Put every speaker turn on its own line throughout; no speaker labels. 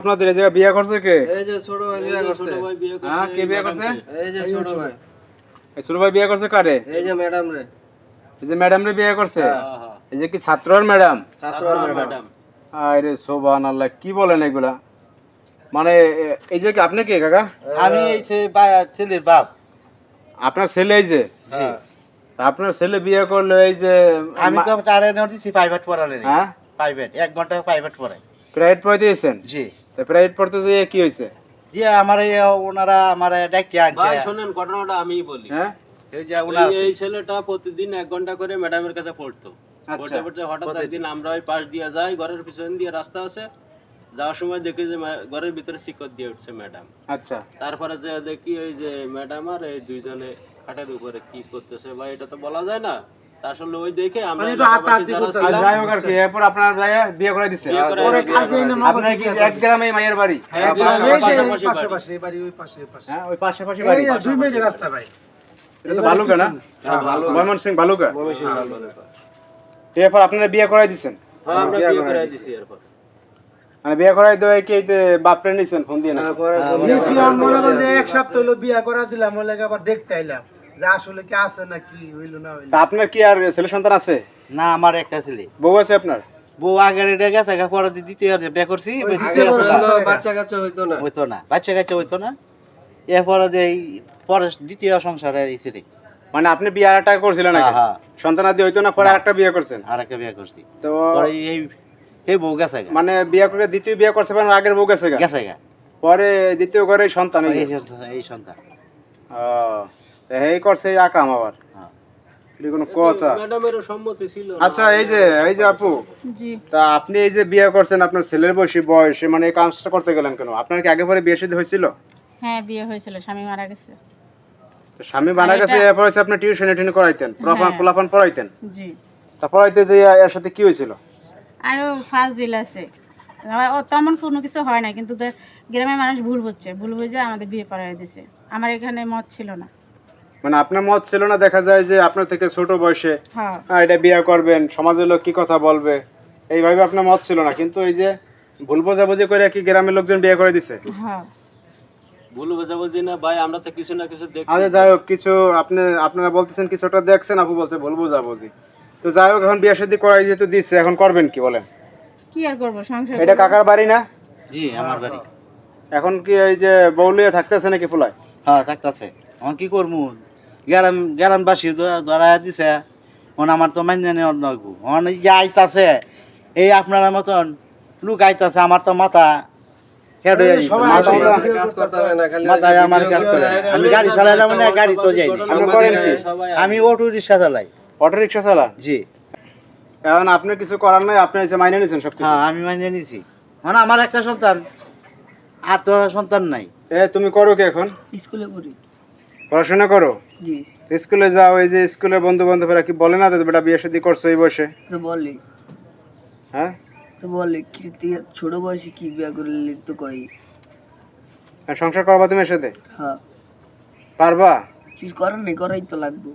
আপনাদের এই জায়গা বিয়ে করছে কে?
এই যে ছোট ভাই বিয়ে করছে।
হ্যাঁ, কে বিয়ে করছে?
এই যে ছোট ভাই।
এই ছোট ভাই বিয়ে করছে কারে?
এই যে ম্যাডাম রে।
এই যে ম্যাডাম রে বিয়ে করছে?
হ্যাঁ।
এই যে কি ছাত্রর ম্যাডাম?
ছাত্র ম্যাডাম।
আরে সুবহানাল্লাহ, কি বলেন এগুলা? মানে এই যে কি আপনি কে কাকা?
আমি এই ছেলের বাপ।
আপনার ছেলে এই যে?
জি।
তা আপনার ছেলে বিয়ে করলো এই যে
আমি তো টারে দিছি প্রাইভেট পড়ালে।
হ্যাঁ,
প্রাইভেট 1 ঘন্টা প্রাইভেট পড়াই।
প্রাইভেট পড়াইতে দিয়েছেন?
জি।
তা প্রাইভেট পড়তে যেয়ে কি হয়েছে?
জি, আমার এই ওনারা আমার ডাকি আনছে।
ভাই শুনেন, ঘটনাটা আমিই বলি।
হ্যাঁ,
এই যে ওনার
এই ছেলেটা প্রতিদিন 1 ঘন্টা করে ম্যাডামের কাছে পড়তো।
আচ্ছা।
পড়তে পড়তে হঠাৎ একদিন আমরা ওই পাশ দিয়ে যাই, ঘরের পিছন দিয়ে রাস্তা আছে, যাওয়ার সময় দেখি যে ঘরের ভিতরে শিকড় দিয়ে উঠছে ম্যাডাম।
আচ্ছা।
তারপরে যে দেখি ওই যে ম্যাডাম আর এই দুইজনে খাটের উপরে কি করতেছে ভাই, এটা তো বলা যায় না। তা আসলে ওই দেখে আমরা এলাকাবাসী যারা
আচ্ছা,
ছিলাম,
যাই হোক আর কি, এরপর আপনার ভাইয়া বিয়ে করে দিছে?
বিয়ে করে
আপনার কি এক গ্রামে মায়ের বাড়ি?
হ্যাঁ, পাশাপাশি বাড়ি।
হ্যাঁ, ওই পাশাপাশি বাড়ি। এটা তো ভালুকা না?
হ্যাঁ, ভালো।
ময়মনসিংহ ভালুকা। এরপর আপনারা বিয়ে করাই দিছেন?
হ্যাঁ, আমরা বিয়ে করে দিছি এরপর।
মানে বিয়ে করাই দেওয়া কি এই যে বাপরে নিছেন ফোন দিয়ে না?
এক সপ্তাহ হলো বিয়া করা দিলাম, ওই লাগে আবার দেখতে আইলাম যে আসলে কি আছে না কি হইলো না হইলো।
তা আপনার কি আর ছেলে সন্তান আছে?
না, আমার একটা ছেলে।
বউ আছে আপনার?
বউ আগের এটা গেছে, পরে দ্বিতীয় বিয়ে করছি।
আগে বলছিল বাচ্চা কাচ্চা হইতো না।
হইতো না, বাচ্চা কাচ্চা হইতো না। এরপরে যে এই পরে দ্বিতীয় সংসারে এই ছেলে।
মানে আপনি বিয়ে আরেকটা করছিলেন নাকি?
হ্যাঁ।
সন্তান আদি হইতো না, পরে আরেকটা বিয়ে করছেন?
আর একটা বিয়ে করছি।
তো
পরে এই বউ গেছে গা।
মানে বিয়ে করে দ্বিতীয় বিয়ে করছে মানে আগের বউ গেছে গা?
গেছে গা।
পরে দ্বিতীয় ঘরে সন্তান হইলো?
এই সন্তান।
ও, তা এই করছে এই আকাম আবার?
হ্যাঁ।
এটা কোনো কথা?
ম্যাডামেরও সম্মতি ছিল না।
আচ্ছা, এই যে আপু,
জি
তা আপনি এই যে বিয়ে করছেন আপনার ছেলের বয়সে, মানে এই কাজটা করতে গেলেন কেন? আপনার কি আগে পরে বিয়ে শাদী হয়েছিল?
হ্যাঁ, বিয়ে হয়েছিল, স্বামী মারা গেছে।
তো স্বামী মারা গেছে,
এটা-
এরপর হচ্ছে আপনি টিউশন করাইতেন,
হ্যাঁ।
পোলাপান পড়াইতেন?
জি,
তা পড়াইতে যে এর সাথে কি হয়েছিল?
আরও ফাজিল আছে। ও তেমন কোনো কিছু হয় না, কিন্তু গ্রামের মানুষ ভুল বুঝে আমাদের বিয়ে পড়াই দিছে। আমার এখানে মত ছিল না।
মানে আপনার মত ছিল না, দেখা যায় যে আপনার থেকে ছোট বয়সে
হ্যাঁ,
এটা বিয়ে করবেন, সমাজের লোক কি কথা বলবে, এইভাবে আপনার মত ছিল না, কিন্তু এই যে ভুল বোঝাবুঝি করে কি গ্রামের লোকজন বিয়ে করে দিছে?
হ্যাঁ,
ভুল বোঝাবুঝি না ভাই, আমরা তো কিছু না কিছু দেখছি।
আচ্ছা, যাই হোক, কিছু আপনারা বলতেছেন কিছুটা দেখছেন, আপু বলছে ভুল বোঝাবুঝি। তো যাই হোক, এখন বিয়ে শাদী করাই যেহেতু দিচ্ছে, এখন করবেন কি বলেন?
কি আর করবো, সংসার
এটা
করবো।
কাকার বাড়ি না?
জি, আমার বাড়ি।
এখন কি এই যে বউলিয়ে থাকতেছে নাকি পোলায়?
হ্যাঁ, থাকতেছে। এখন কি করবো, গ্রামবাসী ধরা দিছে। এখন আমার তো মান্য লাগবো। এখন এই যে আইতাছে, এই আপনার মতন লোক আইতাছে, আমার তো মাথা হেড হয়ে যাইছে।
কাজ করতে হয় না, খালি
মাথায় আমার কাজ করে। আমি গাড়ি চালাইলাম মানে গাড়ি তো যাই।
আপনি করেন কি?
সবাই
আমি অটো রিক্সা চালাই।
অটো রিক্সা চালান?
জি।
এখন আপনি কিছু করার নাই, আপনি এসে মাইনে নিয়েছেন সবকিছু?
হ্যাঁ, আমি মাইনে নিছি। মানে আমার একটা সন্তান, আর তো সন্তান নাই।
তুমি করো কি এখন?
স্কুলে পড়ি।
পড়াশোনা করো?
জি।
স্কুলে যাও, এই যে স্কুলের বন্ধু বান্ধবরা কি বলে না যে বেটা বিয়ে শাদী করছো এই বয়সে?
তো বলে
হ্যাঁ,
কি তুই ছোট বয়সে কি বিয়া করলি তো কই।
আর সংসার করবা তুমি এর সাথে?
হ্যাঁ,
পারবা?
কিছু করার নেই, করাই তো লাগবে।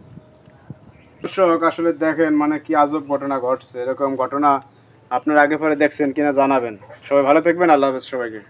দর্শক, আসলে দেখেন মানে কি আজব ঘটনা ঘটছে। এরকম ঘটনা আপনার আগে পরে দেখছেন কিনা জানাবেন। সবাই ভালো থাকবেন, আল্লাহ হাফেজ সবাইকে।